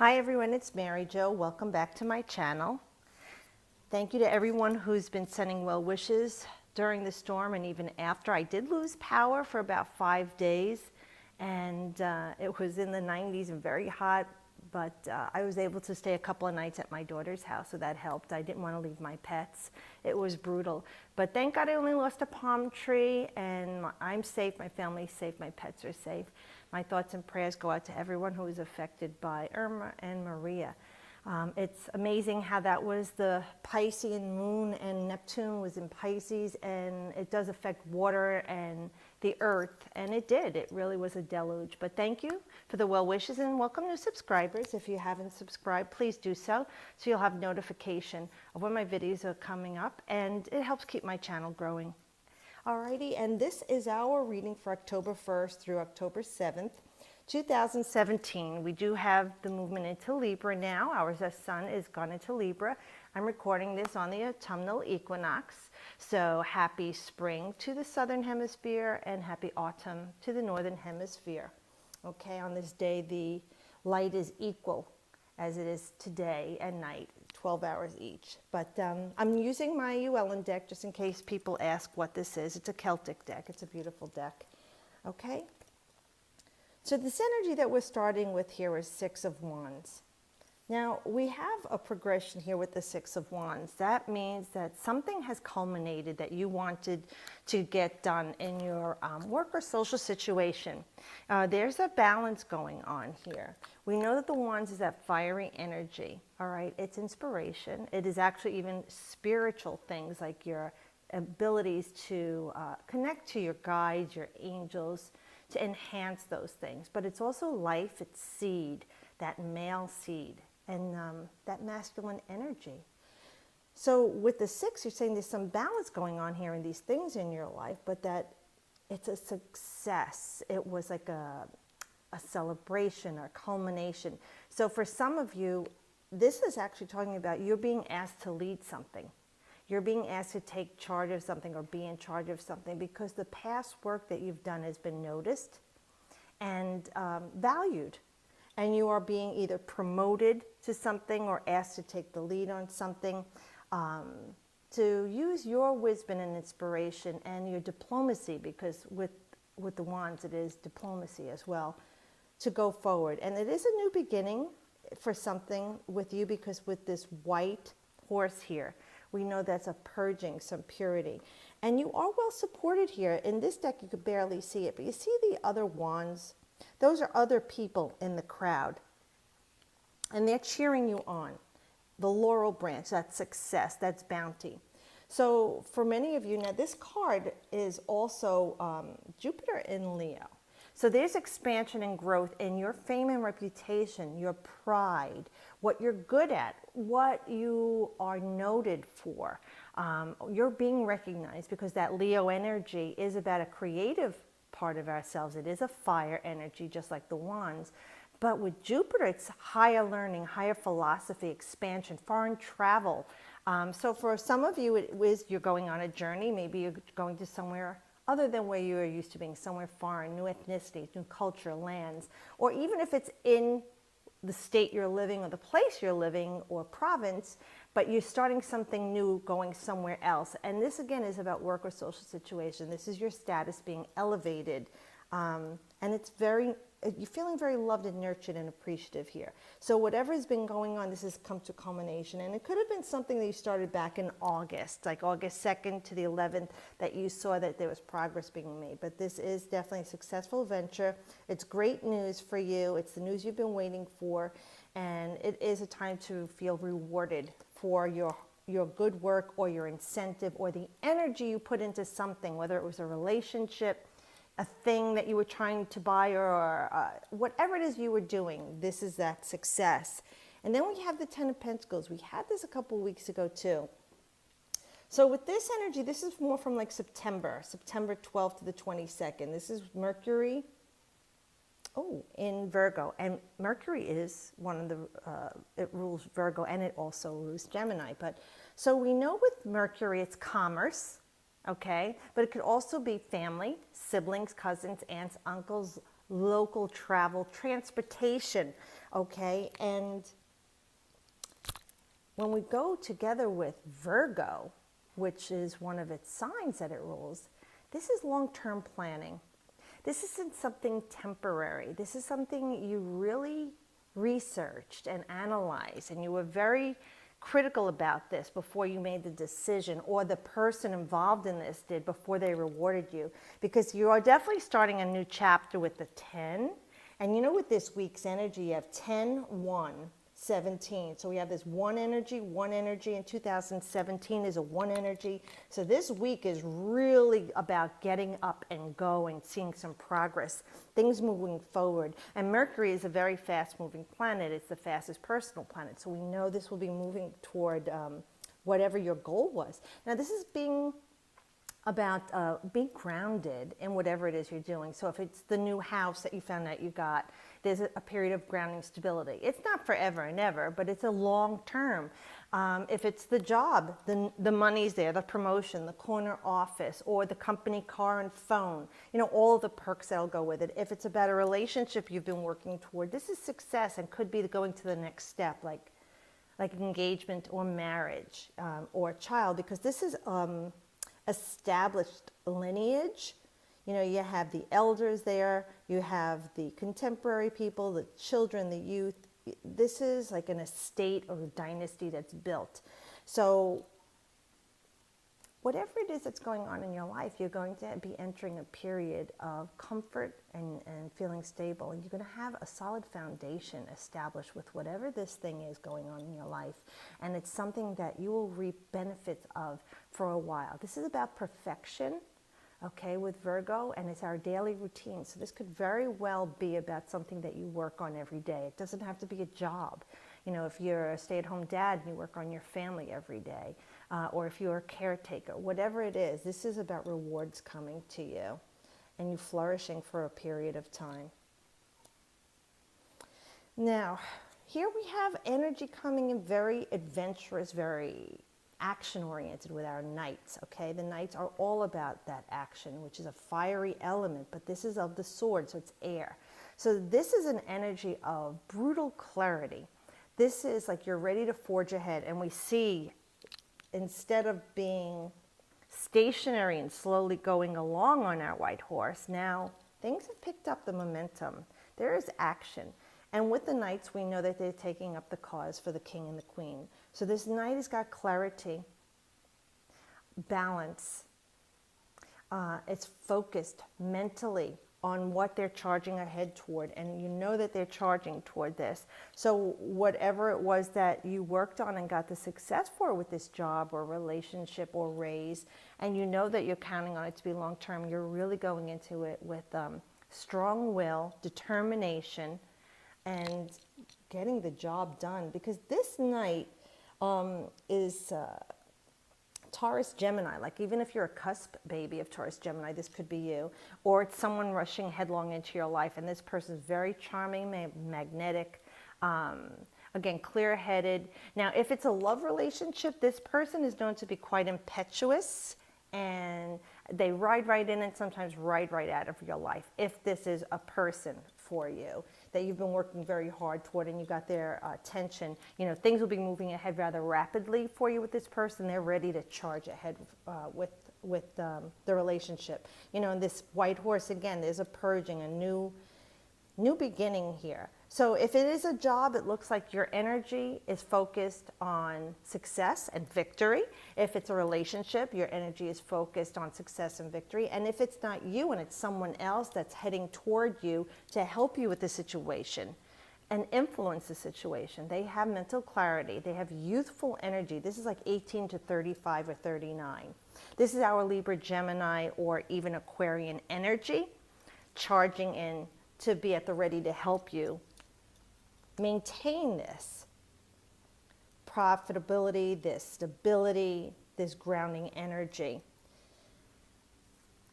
Hi everyone, it's Mary Jo. Welcome back to my channel. Thank you to everyone who's been sending well wishes during the storm and even after. I did lose power for about 5 days and it was in the 90s and very hot, but I was able to stay a couple of nights at my daughter's house, so that helped. I didn't want to leave my pets. It was brutal, but thank God I only lost a palm tree and I'm safe, my family's safe, my pets are safe. My thoughts and prayers go out to everyone who was affected by Irma and Maria. It's amazing how that was the Piscean moon, and Neptune was in Pisces, and it does affect water and the earth, and it did. It really was a deluge. But thank you for the well wishes, and welcome new subscribers. If you haven't subscribed, please do so you'll have notification of when my videos are coming up, and it helps keep my channel growing. Alrighty, and this is our reading for October 1st through October 7th, 2017. We do have the movement into Libra now. Our sun is gone into Libra. I'm recording this on the autumnal equinox. So happy spring to the southern hemisphere and happy autumn to the northern hemisphere. Okay, on this day the light is equal as it is today and night, 12 hours each. But I'm using my Llewellyn deck just in case people ask what this is. It's a Celtic deck. It's a beautiful deck. Okay? So this energy that we're starting with here is Six of Wands. Now, we have a progression here with the Six of Wands. That means that something has culminated that you wanted to get done in your work or social situation. There's a balance going on here. We know that the Wands is that fiery energy, all right? It's inspiration. It is actually even spiritual things like your abilities to connect to your guides, your angels, to enhance those things. But it's also life, it's seed, that male seed, and that masculine energy. So with the Six, you're saying there's some balance going on here in these things in your life, but that it's a success. It was like a celebration or culmination. So for some of you, this is actually talking about you're being asked to lead something. You're being asked to take charge of something or be in charge of something because the past work that you've done has been noticed and valued. And you are being either promoted to something or asked to take the lead on something, to use your wisdom and inspiration and your diplomacy, because with the Wands it is diplomacy as well, to go forward. And it is a new beginning for something with you, because with this white horse here, we know that's a purging, some purity. And you are well supported here. In this deck you could barely see it, but you see the other wands? Those are other people in the crowd, and they're cheering you on. The laurel branch, that's success, that's bounty. So for many of you, now this card is also Jupiter in Leo. So there's expansion and growth in your fame and reputation, your pride, what you're good at, what you are noted for. You're being recognized because that Leo energy is about a creative part of ourselves. It is a fire energy, just like the Wands. But with Jupiter, it's higher learning, higher philosophy, expansion, foreign travel. So for some of you, it is you're going on a journey. Maybe you're going to somewhere other than where you are used to being, somewhere foreign, new ethnicity, new culture, lands. Or even if it's in the state you're living or the place you're living or province, but you're starting something new, going somewhere else. And this again is about work or social situation. This is your status being elevated. And it's you're feeling very loved and nurtured and appreciative here. So whatever has been going on, this has come to culmination. And it could have been something that you started back in August, like August 2nd to the 11th, that you saw that there was progress being made. But this is definitely a successful venture. It's great news for you. It's the news you've been waiting for. And it is a time to feel rewarded for your good work or your incentive or the energy you put into something, whether it was a relationship, a thing that you were trying to buy, or whatever it is you were doing. This is that success. And then we have the Ten of Pentacles. We had this a couple of weeks ago too. So with this energy, this is more from like September 12th to the 22nd. This is Mercury in Virgo. And Mercury is one of the, it rules Virgo, and it also rules Gemini. But so we know with Mercury, it's commerce. Okay, but it could also be family, siblings, cousins, aunts, uncles, local travel, transportation, okay? And when we go together with Virgo, which is one of its signs that it rules, this is long-term planning. This isn't something temporary. This is something you really researched and analyzed, and you were very critical about this before you made the decision, or the person involved in this did before they rewarded you, because you are definitely starting a new chapter with the 10. And you know, with this week's energy, you have 10, 1, 17. So we have this one energy, and 2017 is a one energy. So this week is really about getting up and going, seeing some progress, things moving forward. And Mercury is a very fast moving planet. It's the fastest personal planet. So we know this will be moving toward whatever your goal was. Now this is being about being grounded in whatever it is you're doing. So if it's the new house that you found out you got, there's a period of grounding stability. It's not forever and ever, but it's a long term. If it's the job, the money's there, the promotion, the corner office, or the company car and phone, you know, all of the perks that'll go with it. If it's about a relationship you've been working toward, this is success and could be going to the next step, like engagement or marriage, or a child, because this is established lineage. You know, you have the elders there, you have the contemporary people, the children, the youth. This is like an estate or a dynasty that's built. So whatever it is that's going on in your life, you're going to be entering a period of comfort and feeling stable. And you're going to have a solid foundation established with whatever this thing is going on in your life. And it's something that you will reap benefits of for a while. This is about perfection, okay, with Virgo, and it's our daily routine. So this could very well be about something that you work on every day. It doesn't have to be a job. You know, if you're a stay-at-home dad and you work on your family every day, or if you're a caretaker, whatever it is, this is about rewards coming to you and you flourishing for a period of time. Now, here we have energy coming in very adventurous, very action-oriented with our knights, okay? The knights are all about that action, which is a fiery element, but this is of the sword, so it's air. So this is an energy of brutal clarity. This is like you're ready to forge ahead, and we see, instead of being stationary and slowly going along on our white horse, now things have picked up the momentum. There is action. And with the knights, we know that they're taking up the cause for the king and the queen. So this knight has got clarity, balance. It's focused mentally on what they're charging ahead toward, and you know that they're charging toward this. So whatever it was that you worked on and got the success for with this job or relationship or raise, and you know that you're counting on it to be long-term, you're really going into it with strong will, determination, and getting the job done. Because this night is Taurus Gemini. Like, even if you're a cusp baby of Taurus Gemini, this could be you. Or it's someone rushing headlong into your life, and this person's very charming, magnetic, again, clear-headed. Now, if it's a love relationship, this person is known to be quite impetuous, and they ride right in and sometimes ride right out of your life. If this is a person for you that you've been working very hard toward and you got their attention, you know, things will be moving ahead rather rapidly for you with this person. They're ready to charge ahead with the relationship. You know, and this white horse, again, there's a purging, a new beginning here. So if it is a job, it looks like your energy is focused on success and victory. If it's a relationship, your energy is focused on success and victory. And if it's not you and it's someone else that's heading toward you to help you with the situation and influence the situation, they have mental clarity. They have youthful energy. This is like 18 to 35 or 39. This is our Libra, Gemini, or even Aquarian energy charging in to be at the ready to help you maintain this profitability, this stability, this grounding energy.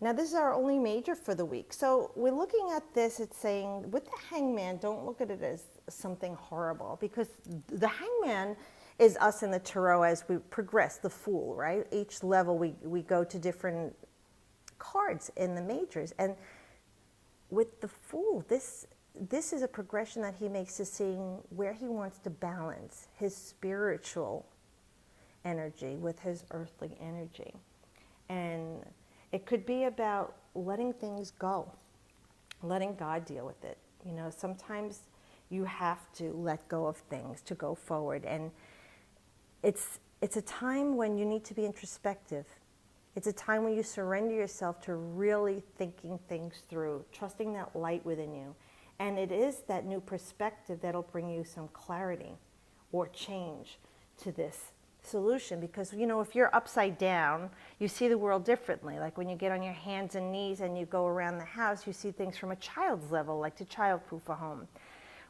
Now, this is our only major for the week. So we're looking at this, it's saying with the Hangman, don't look at it as something horrible, because the Hangman is us in the tarot as we progress, the Fool, right? Each level we go to different cards in the majors. And with the Fool, this is a progression that he makes to seeing where he wants to balance his spiritual energy with his earthly energy. And it could be about letting things go, letting God deal with it. You know, sometimes you have to let go of things to go forward. And it's a time when you need to be introspective. It's a time when you surrender yourself to really thinking things through, trusting that light within you. And it is that new perspective that'll bring you some clarity or change to this solution. Because, you know, if you're upside down, you see the world differently. Like when you get on your hands and knees and you go around the house, you see things from a child's level, like to childproof a home.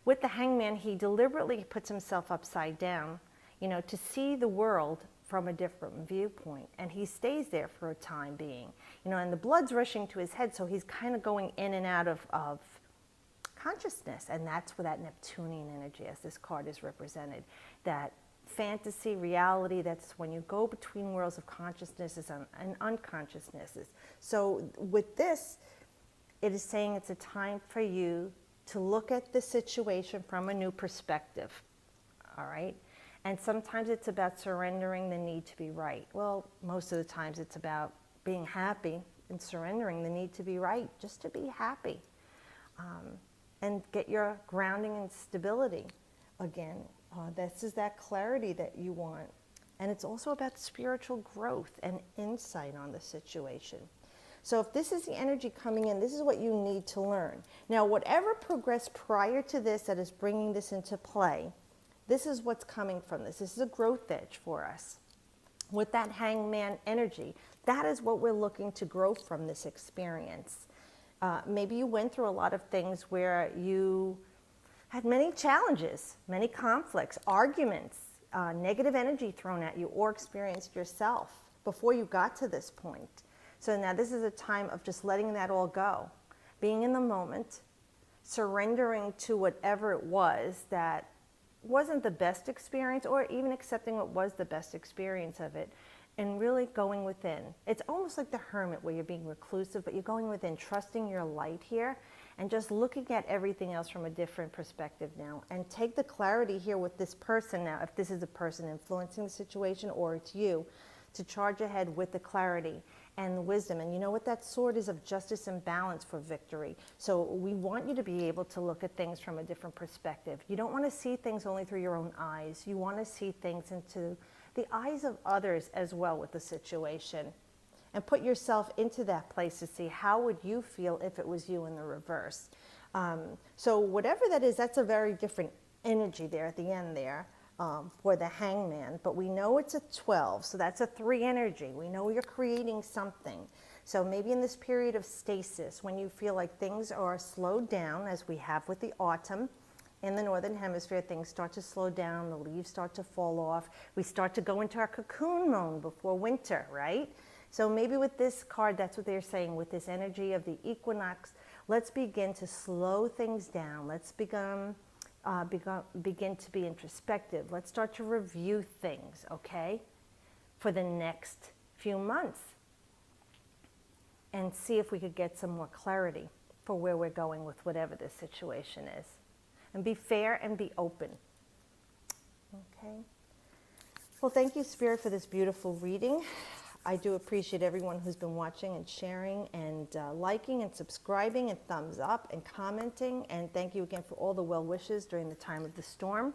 With the Hangman, he deliberately puts himself upside down, you know, to see the world from a different viewpoint. And he stays there for a time being, you know, and the blood's rushing to his head, so he's kind of going in and out of consciousness. And that's where that Neptunian energy, as this card is represented, that fantasy, reality, that's when you go between worlds of consciousnesses and unconsciousnesses. So with this, it is saying it's a time for you to look at the situation from a new perspective, all right? And sometimes it's about surrendering the need to be right. Well, most of the times it's about being happy and surrendering the need to be right, just to be happy. And get your grounding and stability again. This is that clarity that you want. And it's also about spiritual growth and insight on the situation. So if this is the energy coming in, this is what you need to learn. Now, whatever progressed prior to this that is bringing this into play, this is what's coming from this. This is a growth edge for us. With that Hangman energy, that is what we're looking to grow from this experience. Maybe you went through a lot of things where you had many challenges, many conflicts, arguments, negative energy thrown at you, or experienced yourself before you got to this point. So now this is a time of just letting that all go, being in the moment, surrendering to whatever it was that wasn't the best experience, or even accepting what was the best experience of it, and really going within. It's almost like the hermit where you're being reclusive, but you're going within, trusting your light here, and just looking at everything else from a different perspective now. And take the clarity here with this person now, if this is a person influencing the situation or it's you, to charge ahead with the clarity and wisdom. And you know what that sword is of justice and balance for victory. So we want you to be able to look at things from a different perspective. You don't want to see things only through your own eyes. You want to see things into the eyes of others as well with the situation. And put yourself into that place to see how would you feel if it was you in the reverse. So whatever that is, that's a very different energy there at the end there. For the Hangman, but we know it's a 12, so that's a 3 energy. We know you're creating something. So maybe in this period of stasis, when you feel like things are slowed down, as we have with the autumn in the Northern Hemisphere, things start to slow down, the leaves start to fall off, we start to go into our cocoon mode before winter, right? So maybe with this card, that's what they're saying, with this energy of the equinox, let's begin to slow things down. Let's begin to be introspective. Let's start to review things, okay, for the next few months, and see if we could get some more clarity for where we're going with whatever this situation is. And be fair and be open. Okay. Well, thank you, Spirit, for this beautiful reading. I do appreciate everyone who's been watching and sharing and liking and subscribing and thumbs up and commenting. And thank you again for all the well wishes during the time of the storm.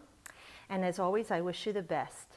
And as always, I wish you the best.